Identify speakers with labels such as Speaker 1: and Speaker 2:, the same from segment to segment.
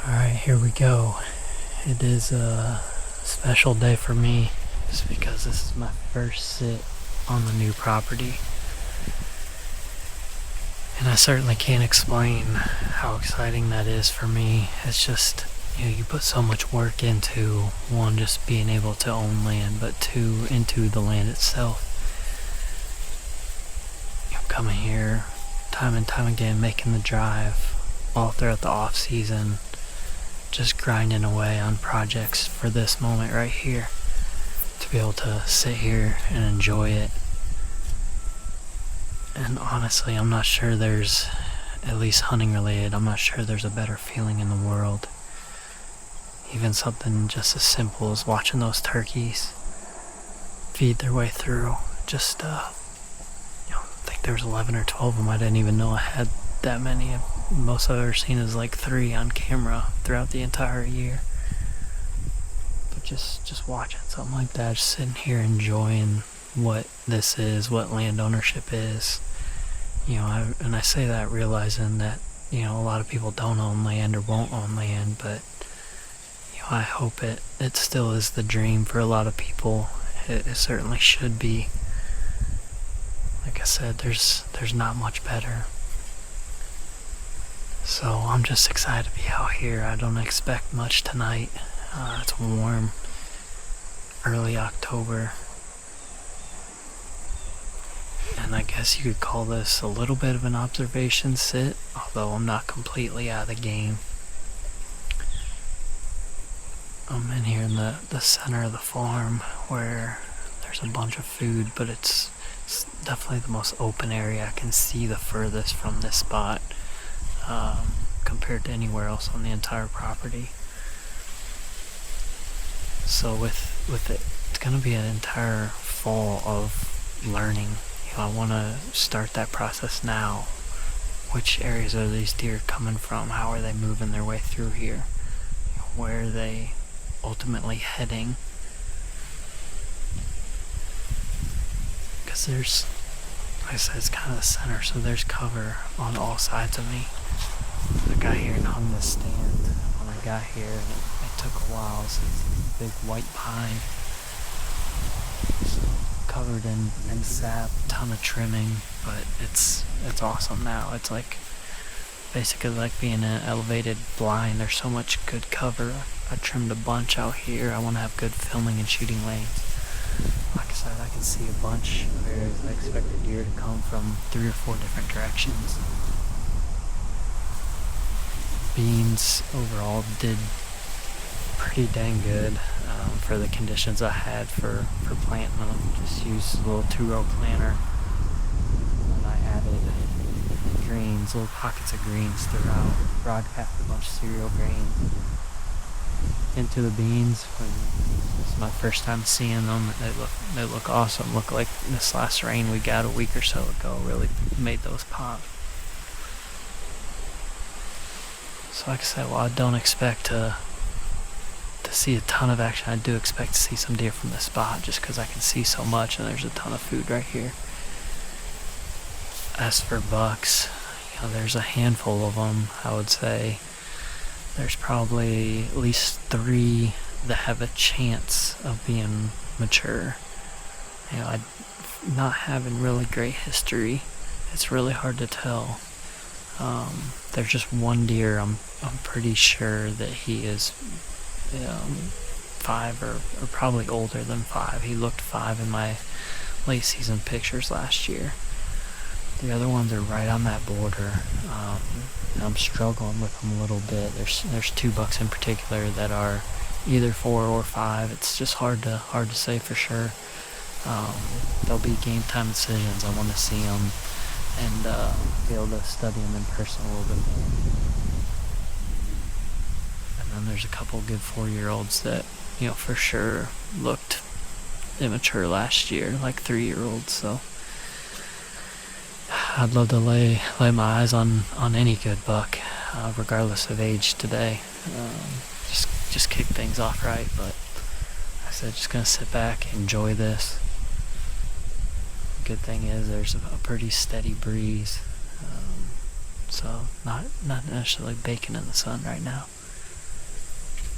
Speaker 1: Alright, here we go. It is a special day for me just because this is my first sit on the new property. And I certainly can't explain how exciting that is for me. It's just, you put so much work into, one, just being able to own land, but two, into the land itself. Coming here time and time again, making the drive all throughout the off season, just grinding away on projects for this moment right here, to be able to sit here and enjoy it. And honestly, I'm not sure there's, at least hunting related, I'm not sure there's a better feeling in the world. Even something just as simple as watching those turkeys feed their way through. Just, I think there was 11 or 12 of them. I didn't even know I had that many. Most I've ever seen is like 3 on camera throughout the entire year. But just watching something like that, just sitting here enjoying what this is, what land ownership is. And I say that realizing that, a lot of people don't own land or won't own land, but I hope it still is the dream for a lot of people. It certainly should be. Like I said, there's not much better. So I'm just excited to be out here. I don't expect much tonight. It's warm, early October. And I guess you could call this a little bit of an observation sit, although I'm not completely out of the game. I'm in here in the center of the farm where there's a bunch of food, but it's definitely the most open area. I can see the furthest from this spot compared to anywhere else on the entire property. So with it, it's going to be an entire fall of learning. I want to start that process now. Which areas are these deer coming from? How are they moving their way through here? Where are they ultimately heading? Because there's, like I said, it's kind of the center, so there's cover on all sides of me. I got here and hung this stand when I got here, and it took a while. So it's a big white pine, covered in sap, ton of trimming, but it's awesome now. It's like basically like being in an elevated blind. There's so much good cover. I trimmed a bunch out here. I want to have good filming and shooting lanes. Like I said, I can see a bunch of areas I expect the deer to come from 3 or 4 different directions. Beans overall did pretty dang good for the conditions I had for planting them. Just used a little 2-row planter, and I added greens, little pockets of greens throughout. Broadcast a bunch of cereal grains into the beans. This is my first time seeing them. They look awesome. Look like this last rain we got a week or so ago really made those pop. So like I said, I don't expect to see a ton of action. I do expect to see some deer from this spot just because I can see so much and there's a ton of food right here. As for bucks, there's a handful of them. I would say there's probably at least 3 that have a chance of being mature. Not having really great history, it's really hard to tell. There's just one deer I'm pretty sure that he is 5 or probably older than 5. He looked 5 in my late season pictures last year. The other ones are right on that border. I'm struggling with them a little bit. There's 2 bucks in particular that are either 4 or 5. It's just hard to say for sure. They'll be game time decisions. I want to see them and be able to study them in person a little bit more. And then there's a couple good 4-year-olds that, for sure looked immature last year, like 3-year-olds. So I'd love to lay my eyes on any good buck, regardless of age today. Just kick things off right. But So just gonna sit back, enjoy this. Good thing is there's a pretty steady breeze, so not necessarily baking in the sun right now.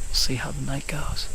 Speaker 1: We'll see how the night goes.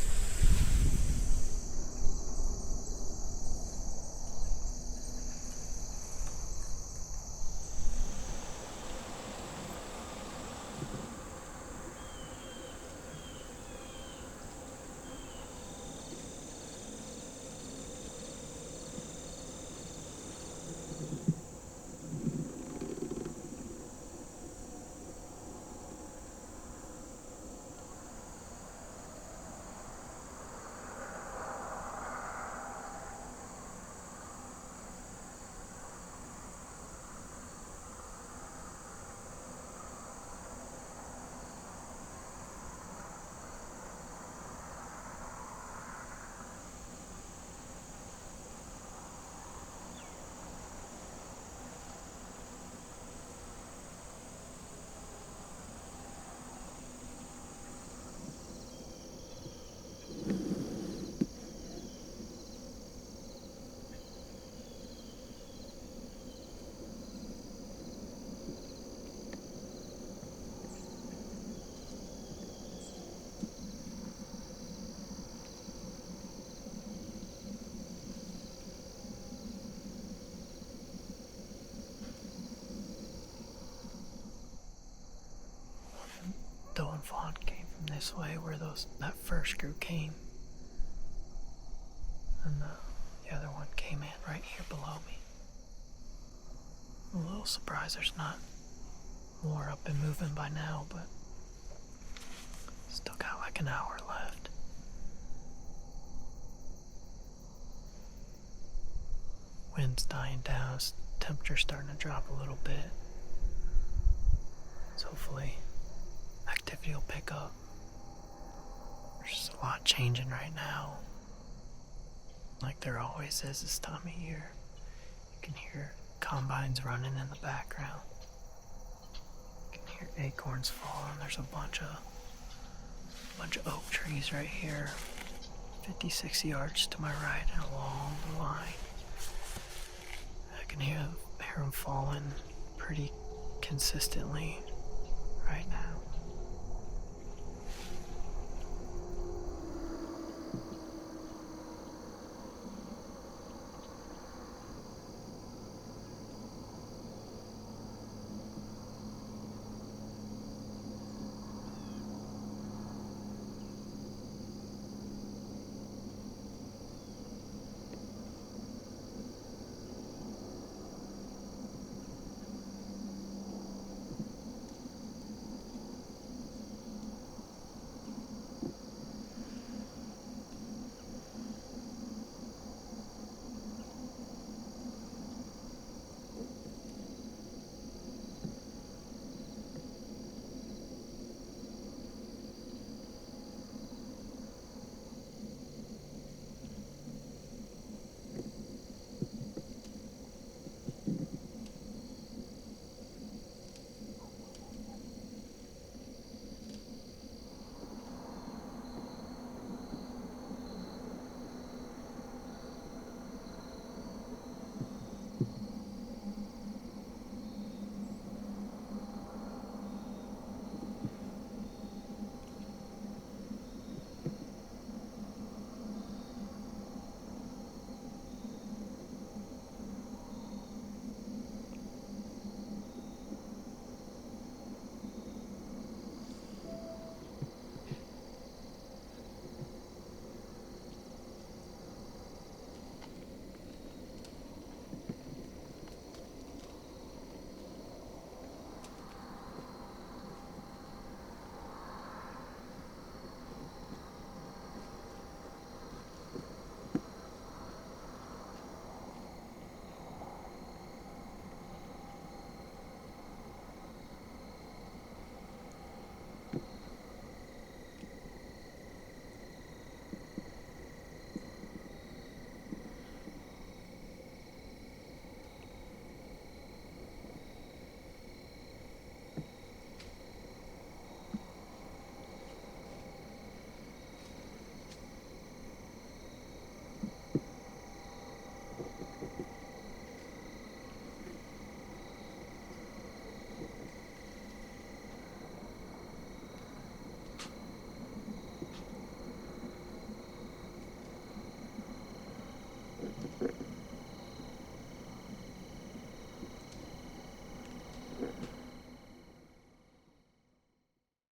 Speaker 1: Doe and fawn came from this way where that first group came. And the other one came in right here below me. I'm a little surprised there's not more up and moving by now, but still got like an hour left. Wind's dying down, temperature's starting to drop a little bit. So hopefully activity will pick up. There's just a lot changing right now, like there always is this time of year. You can hear combines running in the background. You can hear acorns falling. There's a bunch of oak trees right here, 50-60 yards to my right and along the line. I can hear them falling pretty consistently right now.